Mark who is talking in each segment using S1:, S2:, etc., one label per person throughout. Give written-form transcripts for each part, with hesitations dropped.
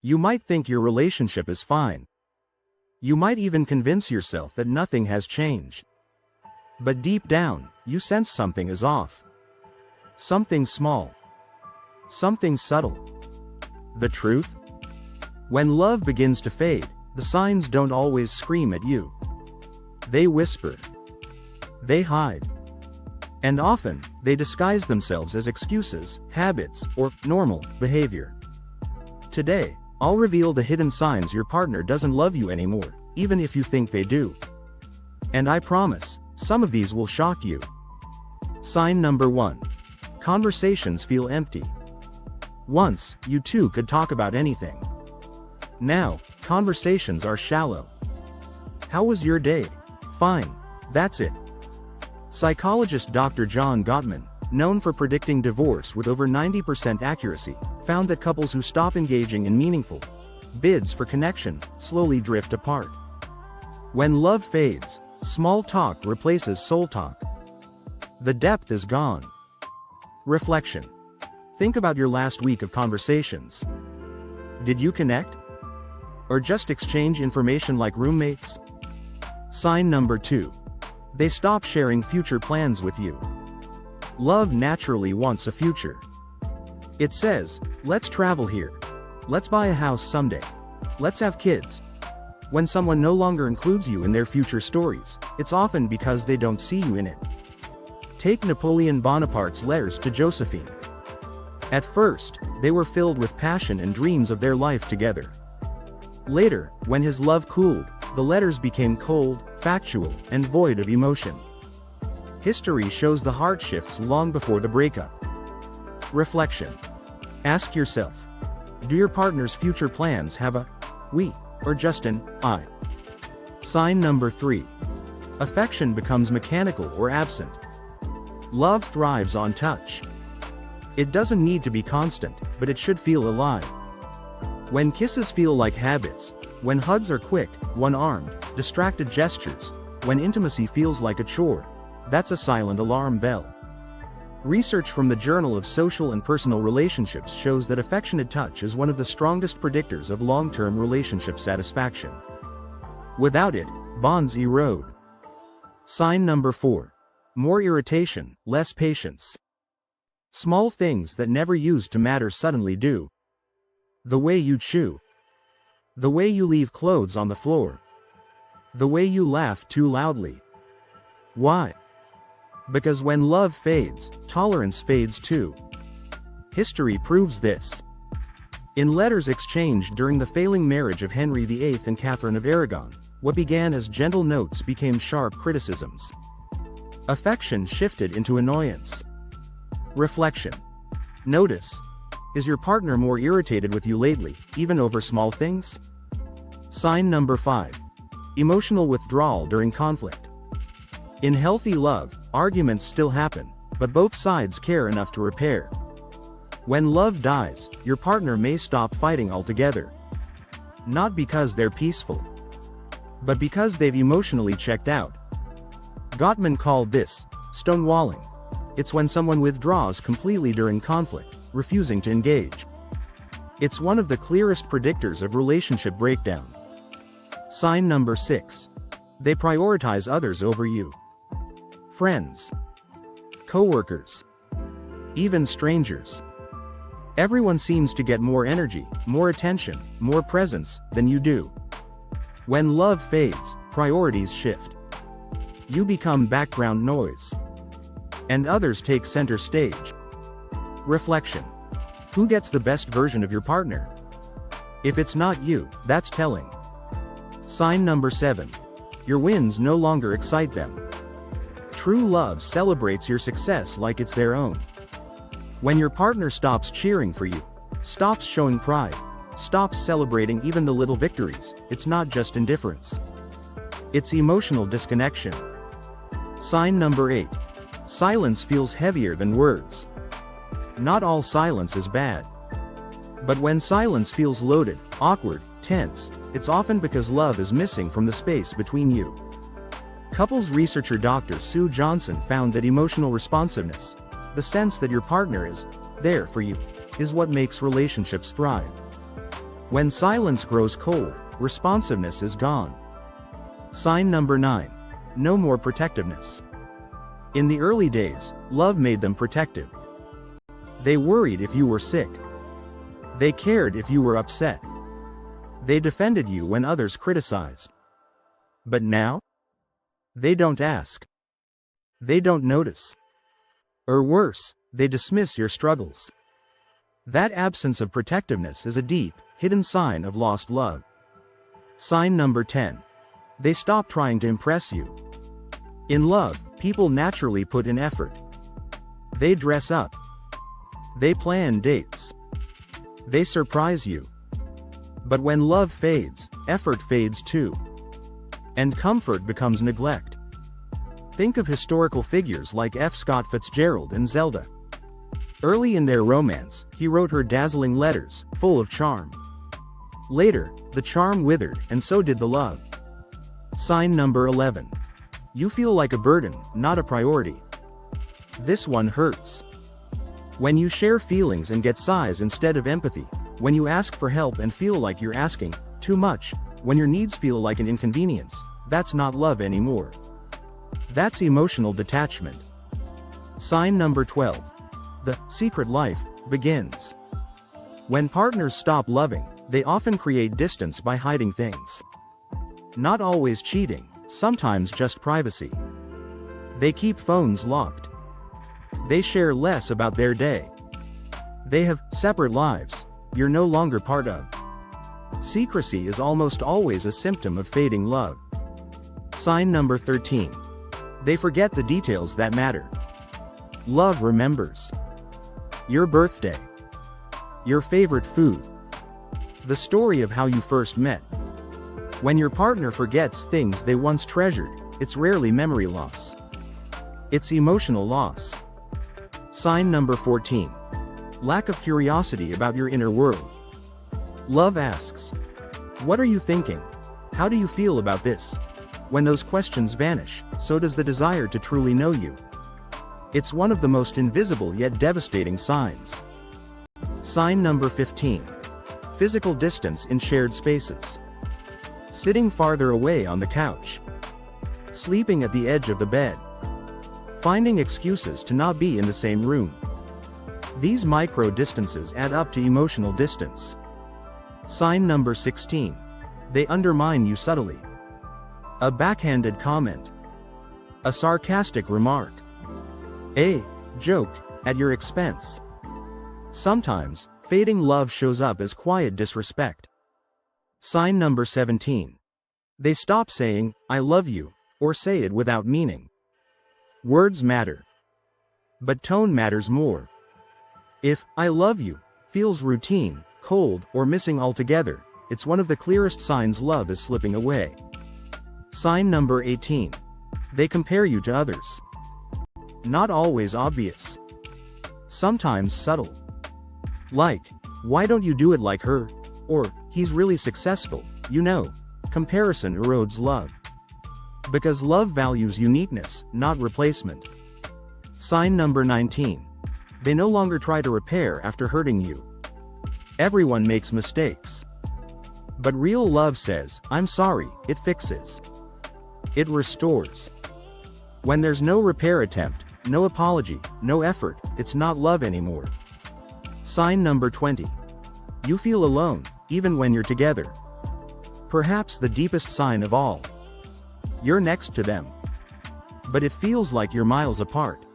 S1: You might think your relationship is fine. You might even convince yourself that nothing has changed. But deep down, you sense something is off. Something small. Something subtle. The truth? When love begins to fade, the signs don't always scream at you. They whisper. They hide. And often, they disguise themselves as excuses, habits, or normal behavior. Today, I'll reveal the hidden signs your partner doesn't love you anymore, even if you think they do. And I promise, some of these will shock you. Sign number 1. Conversations feel empty. Once, you two could talk about anything. Now, conversations are shallow. How was your day? Fine. That's it. Psychologist Dr. John Gottman, known for predicting divorce with over 90% accuracy, found that couples who stop engaging in meaningful bids for connection slowly drift apart. When love fades, small talk replaces soul talk. The depth is gone. Reflection. Think about your last week of conversations. Did you connect? Or just exchange information like roommates? Sign number 2. They stop sharing future plans with you. Love naturally wants a future. It says, let's travel here. Let's buy a house someday. Let's have kids. When someone no longer includes you in their future stories, it's often because they don't see you in it. Take Napoleon Bonaparte's letters to Josephine. At first, they were filled with passion and dreams of their life together. Later, when his love cooled, the letters became cold, factual, and void of emotion. History shows the heart shifts long before the breakup. Reflection. Ask yourself, do your partner's future plans have a we or just an I? Sign number 3. Affection becomes mechanical or absent. Love thrives on touch. It doesn't need to be constant, but it should feel alive. When kisses feel like habits, when hugs are quick, one-armed, distracted gestures, when intimacy feels like a chore, that's a silent alarm bell. Research from the Journal of Social and Personal Relationships shows that affectionate touch is one of the strongest predictors of long-term relationship satisfaction. Without it, bonds erode. Sign number 4. More irritation, less patience. Small things that never used to matter suddenly do. The way you chew. The way you leave clothes on the floor. The way you laugh too loudly. Why? Because when love fades, tolerance fades too. History proves this. In letters exchanged during the failing marriage of Henry VIII and Catherine of Aragon, what began as gentle notes became sharp criticisms. Affection shifted into annoyance. Reflection. Notice. Is your partner more irritated with you lately, even over small things? Sign number 5. Emotional withdrawal during conflict. In healthy love, arguments still happen, but both sides care enough to repair. When love dies, your partner may stop fighting altogether. Not because they're peaceful, but because they've emotionally checked out. Gottman called this stonewalling. It's when someone withdraws completely during conflict, refusing to engage. It's one of the clearest predictors of relationship breakdown. Sign number 6. They prioritize others over you. Friends, co-workers, even strangers. Everyone seems to get more energy, more attention, more presence than you do. When love fades, priorities shift. You become background noise. And others take center stage. Reflection. Who gets the best version of your partner? If it's not you, that's telling. Sign number 7. Your wins no longer excite them. True love celebrates your success like it's their own. When your partner stops cheering for you, stops showing pride, stops celebrating even the little victories, it's not just indifference. It's emotional disconnection. Sign number 8. Silence feels heavier than words. Not all silence is bad. But when silence feels loaded, awkward, tense, it's often because love is missing from the space between you. Couples researcher Dr. Sue Johnson found that emotional responsiveness, the sense that your partner is there for you, is what makes relationships thrive. When silence grows cold, responsiveness is gone. Sign number 9. No more protectiveness. In the early days, love made them protective. They worried if you were sick. They cared if you were upset. They defended you when others criticized. But now? They don't ask. They don't notice. Or worse, they dismiss your struggles. That absence of protectiveness is a deep, hidden sign of lost love. Sign number 10. They stop trying to impress you. In love, people naturally put in effort. They dress up. They plan dates. They surprise you. But when love fades, effort fades too. And comfort becomes neglect. Think of historical figures like F. Scott Fitzgerald and Zelda. Early in their romance, he wrote her dazzling letters, full of charm. Later, the charm withered, and so did the love. Sign number 11. You feel like a burden, not a priority. This one hurts. When you share feelings and get sighs instead of empathy, when you ask for help and feel like you're asking too much, when your needs feel like an inconvenience, that's not love anymore. That's emotional detachment. Sign number 12. The secret life begins. When partners stop loving, they often create distance by hiding things. Not always cheating, sometimes just privacy. They keep phones locked. They share less about their day. They have separate lives you're no longer part of. Secrecy is almost always a symptom of fading love. Sign number 13. They forget the details that matter. Love remembers. Your birthday. Your favorite food. The story of how you first met. When your partner forgets things they once treasured, it's rarely memory loss. It's emotional loss. Sign number 14. Lack of curiosity about your inner world. Love asks, what are you thinking? How do you feel about this? When those questions vanish, so does the desire to truly know you. It's one of the most invisible yet devastating signs. Sign number 15. Physical distance in shared spaces. Sitting farther away on the couch. Sleeping at the edge of the bed. Finding excuses to not be in the same room. These micro distances add up to emotional distance. Sign number 16. They undermine you subtly. A backhanded comment. A sarcastic remark. A joke at your expense. Sometimes, fading love shows up as quiet disrespect. Sign number 17. They stop saying, I love you, or say it without meaning. Words matter. But tone matters more. If, I love you, feels routine, cold, or missing altogether, it's one of the clearest signs love is slipping away. Sign number 18. They compare you to others. Not always obvious. Sometimes subtle. Like, why don't you do it like her? Or, he's really successful, you know. Comparison erodes love. Because love values uniqueness, not replacement. Sign number 19. They no longer try to repair after hurting you. Everyone makes mistakes. But real love says, I'm sorry, it fixes. It restores. When there's no repair attempt, no apology, no effort, it's not love anymore. Sign number 20. You feel alone, even when you're together. Perhaps the deepest sign of all. You're next to them. But it feels like you're miles apart.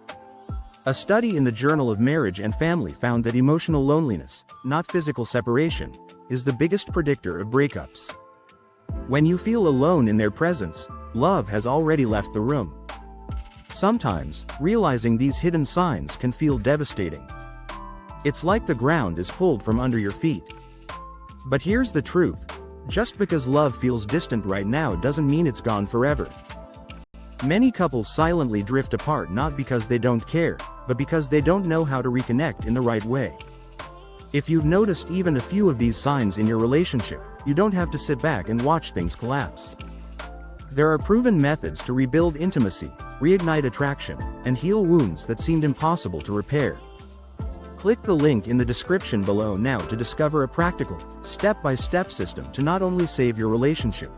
S1: A study in the Journal of Marriage and Family found that emotional loneliness, not physical separation, is the biggest predictor of breakups. When you feel alone in their presence, love has already left the room. Sometimes, realizing these hidden signs can feel devastating. It's like the ground is pulled from under your feet. But here's the truth. Just because love feels distant right now doesn't mean it's gone forever. Many couples silently drift apart not because they don't care, but because they don't know how to reconnect in the right way. If you've noticed even a few of these signs in your relationship, you don't have to sit back and watch things collapse. There are proven methods to rebuild intimacy, reignite attraction, and heal wounds that seemed impossible to repair. Click the link in the description below now to discover a practical, step-by-step system to not only save your relationship,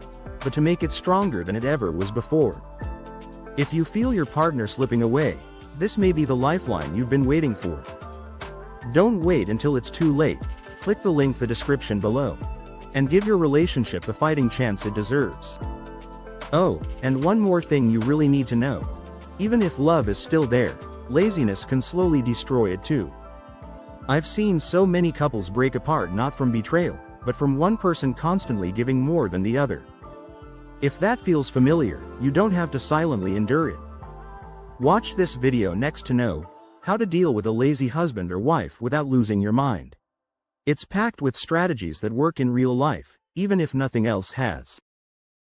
S1: but to make it stronger than it ever was before. If you feel your partner slipping away, this may be the lifeline you've been waiting for. Don't wait until it's too late. Click the link in the description below, and give your relationship the fighting chance it deserves. Oh, and one more thing you really need to know. Even if love is still there, laziness can slowly destroy it too. I've seen so many couples break apart not from betrayal, but from one person constantly giving more than the other. If that feels familiar, you don't have to silently endure it. Watch this video next to know how to deal with a lazy husband or wife without losing your mind. It's packed with strategies that work in real life, even if nothing else has.